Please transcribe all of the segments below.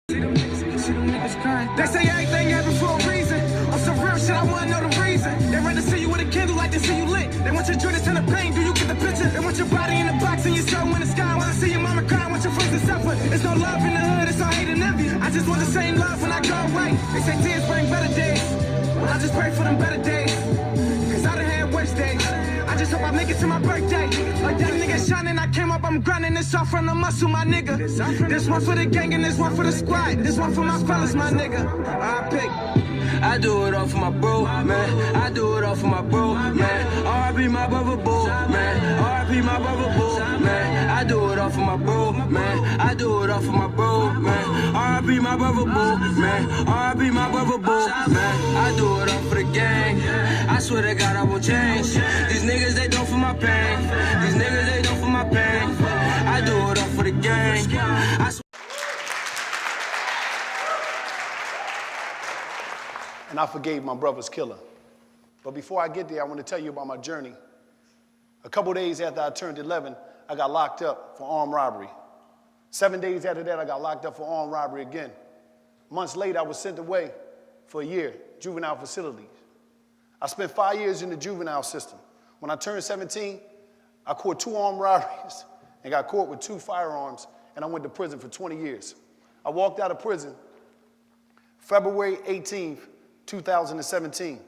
See them niggas crying. They say everything happens for a reason. On some real shit, I wanna know the reason. They rather see you with a candle like they see you lit. They want your joints in the pain, do you get the picture? They want your body in the box and your soul in the sky. Wanna see your mama cry, want your friends to suffer. There's no love in the hood, it's all hate and envy. I just want the same love when I go away. They say tears bring better days. Well, I just pray for them better days. Cause I done had worse days. I just hope I make it to my birthday. Like that nigga shining, I came up, I'm grinding. This all from the muscle, my nigga. This one for the gang and this one for the squad. This one for my fellas, my nigga. I pick. I do it all for my bro, man. I do it all for my bro, man. R.I.P. my brother Boo, man. R.I.P. my brother Boo, man. I do it all for my bro, man. I do it all for my bro, man. R.I.P. my brother Boo, man. R.I.P. my brother Boo, man. I do it all for the gang. I swear to God I won't change. These niggas they do for my pain. These niggas they do for my pain. I do it all for the gang. And I forgave my brother's killer. But before I get there, I want to tell you about my journey. A couple days after I turned 11, I got locked up for armed robbery. 7 days after that, I got locked up for armed robbery again. Months later, I was sent away for a year, juvenile facilities. I spent 5 years in the juvenile system. When I turned 17, I caught 2 armed robberies and got caught with 2 firearms, and I went to prison for 20 years. I walked out of prison February 18th, 2017.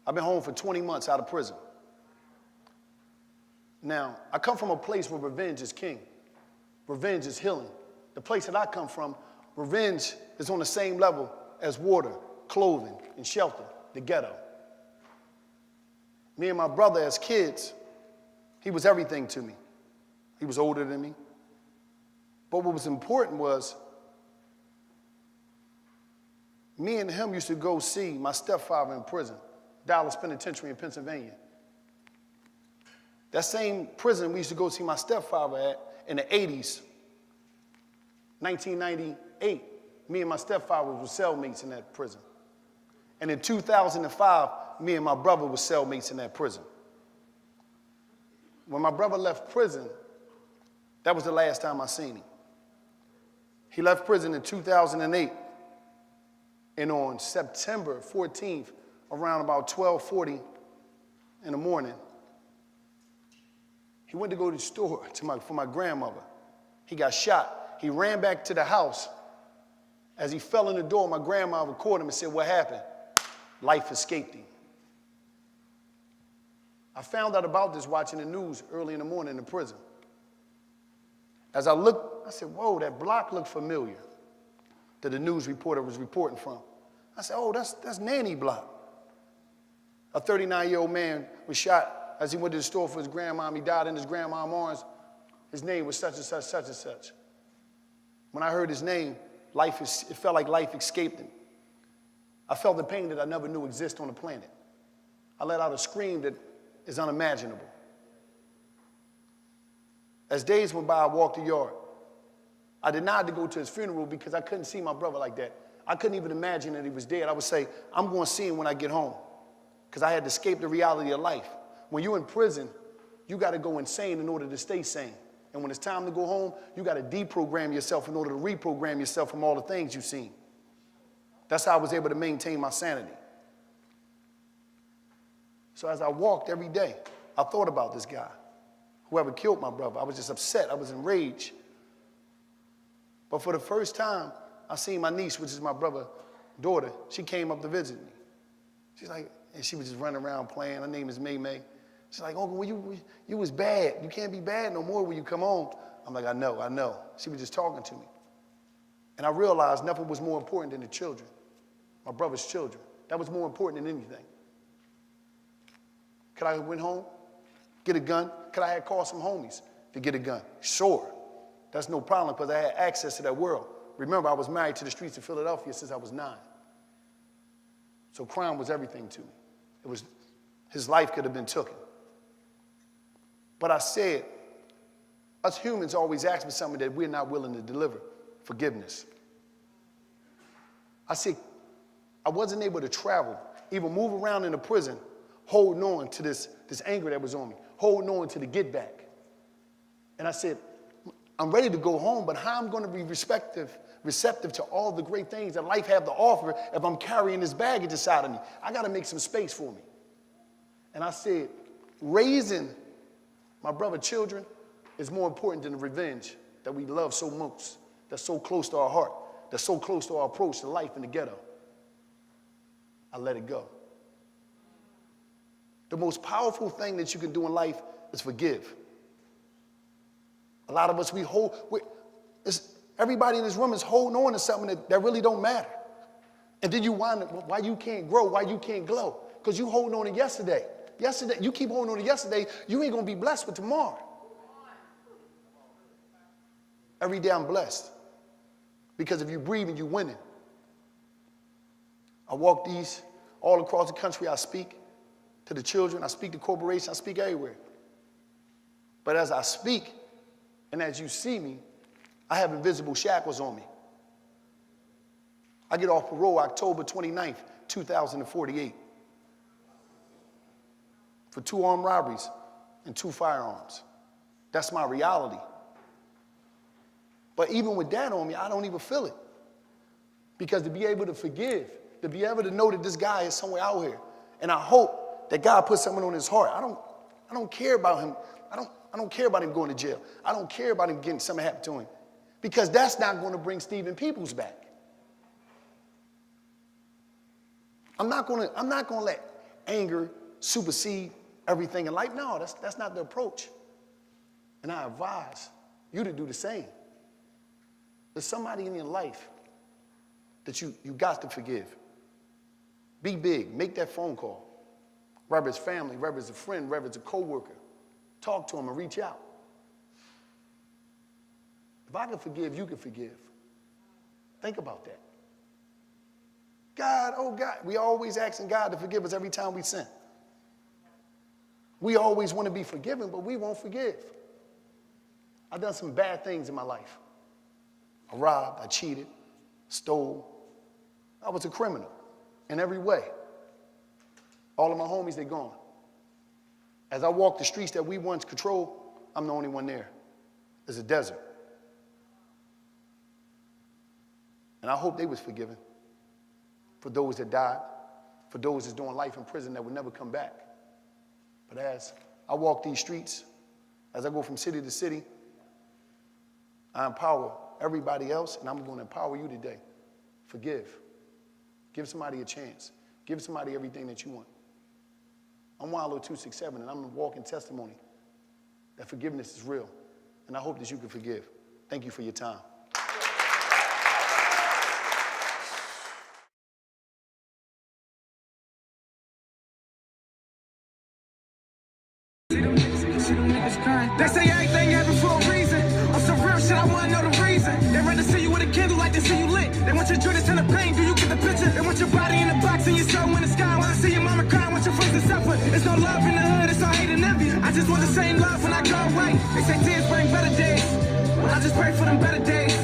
I've been home for 20 months out of prison. Now, I come from a place where revenge is king. Revenge is healing. The place that I come from, revenge is on the same level as water, clothing, and shelter, the ghetto. Me and my brother as kids, he was everything to me. He was older than me. But what was important was me and him used to go see my stepfather in prison, Dallas Penitentiary in Pennsylvania. That same prison we used to go see my stepfather at in the 80s, 1998, me and my stepfather were cellmates in that prison. And in 2005, me and my brother were cellmates in that prison. When my brother left prison, that was the last time I seen him. He left prison in 2008. And on September 14th, around about 12:40 in the morning, he went to go to the store for my grandmother. He got shot. He ran back to the house. As he fell in the door, my grandmother caught him and said, "What happened?" Life escaped him. I found out about this watching the news early in the morning in the prison. As I looked, I said, "Whoa, that block looked familiar," that the news reporter was reporting from. I said, "Oh, that's Nanny Block." A 39-year-old man was shot as he went to the store for his grandmom. He died in his grandmom's arms. His name was such and such, such and such. When I heard his name, it felt like life escaped him. I felt the pain that I never knew existed on the planet. I let out a scream that is unimaginable. As days went by, I walked the yard. I denied to go to his funeral because I couldn't see my brother like that. I couldn't even imagine that he was dead. I would say, "I'm going to see him when I get home," because I had to escape the reality of life. When you're in prison, you got to go insane in order to stay sane. And when it's time to go home, you got to deprogram yourself in order to reprogram yourself from all the things you've seen. That's how I was able to maintain my sanity. So as I walked every day, I thought about this guy, whoever killed my brother. I was just upset. I was enraged. But for the first time, I seen my niece, which is my brother's daughter. She came up to visit me. She's like, and she was just running around playing. Her name is May May. She's like, "Uncle, you was bad. You can't be bad no more when you come home." I'm like, I know. She was just talking to me. And I realized nothing was more important than the children, my brother's children. That was more important than anything. Could I have went home, get a gun? Could I have called some homies to get a gun? Sure. That's no problem because I had access to that world. Remember, I was married to the streets of Philadelphia since I was 9. So crime was everything to me. His life could have been taken. But I said, us humans always ask for something that we're not willing to deliver: forgiveness. I said, I wasn't able to travel, even move around in the prison, holding on to this anger that was on me, holding on to the get back. And I said, I'm ready to go home, but how I'm going to be respectful receptive to all the great things that life have to offer if I'm carrying this baggage inside of me. I got to make some space for me. And I said, raising my brother's children is more important than the revenge that we love so much, that's so close to our heart, that's so close to our approach to life in the ghetto. I let it go. The most powerful thing that you can do in life is forgive. A lot of us, everybody in this room is holding on to something that really don't matter. And then you wonder why you can't grow, why you can't glow. Because you holding on to yesterday. You keep holding on to yesterday, you ain't going to be blessed with tomorrow. Every day I'm blessed. Because if you breathe and you're winning. I walk these all across the country. I speak to the children. I speak to corporations. I speak everywhere. But as I speak, and as you see me, I have invisible shackles on me. I get off parole October 29th, 2048 for 2 armed robberies and 2 firearms. That's my reality. But even with that on me, I don't even feel it. Because to be able to forgive, to be able to know that this guy is somewhere out here, and I hope that God put something on his heart. I don't care about him. I don't care about him going to jail. I don't care about him getting something happen to him. Because that's not going to bring Stephen Peoples back. I'm not going to let anger supersede everything in life. No, that's not the approach. And I advise you to do the same. There's somebody in your life that you got to forgive. Be big. Make that phone call. Whether it's family, whether it's a friend, whether it's a coworker. Talk to them and reach out. If I can forgive, you can forgive. Think about that. God, oh God, we always asking God to forgive us every time we sin. We always want to be forgiven, but we won't forgive. I've done some bad things in my life. I robbed, I cheated, stole. I was a criminal in every way. All of my homies, they're gone. As I walk the streets that we once controlled, I'm the only one there. It's a desert. And I hope they was forgiven for those that died, for those that's doing life in prison that would never come back. But as I walk these streets, as I go from city to city, I empower everybody else, and I'm going to empower you today. Forgive. Give somebody a chance. Give somebody everything that you want. I'm Wallow 267, and I'm a walking testimony that forgiveness is real. And I hope that you can forgive. Thank you for your time. They say everything happens for a reason. On some real shit, I wanna know the reason. They rather see you with a candle like they see you lit. They want your joints in the pain, do you get the picture? They want your body in the box and your soul in the sky. Wanna see your mama cry, want your friends to suffer. There's no love in the hood, it's all hate and envy. I just want the same love when I go away. They say tears bring better days. Well, I just pray for them better days.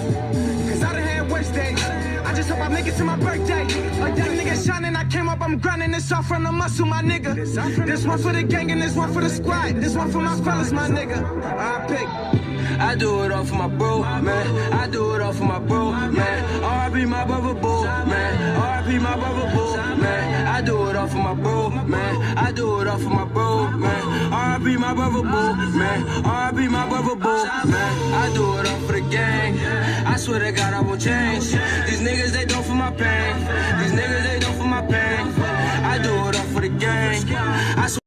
Cause I done had worse days. I just hope I make it to my birthday. Like that nigga shining, I came up, I'm grinding. This off from the muscle, my nigga. This one for the gang and this one for the squad. This one for my fellas, my nigga. I pick. I do it all for my bro, man. I do it all for my bro, man. R.I.P. my brother, boo, man. R.I.P. my brother, boo, man. I do it all for my bro, man. I do it all for my bro, man. R.I.P. my brother, boo, man. R.I.P. my brother, boo, man. I do it all for the gang. I swear to God I won't change. These niggas, they don't for my pain. These niggas, they don't for my pain. I do it all for the gang. I swear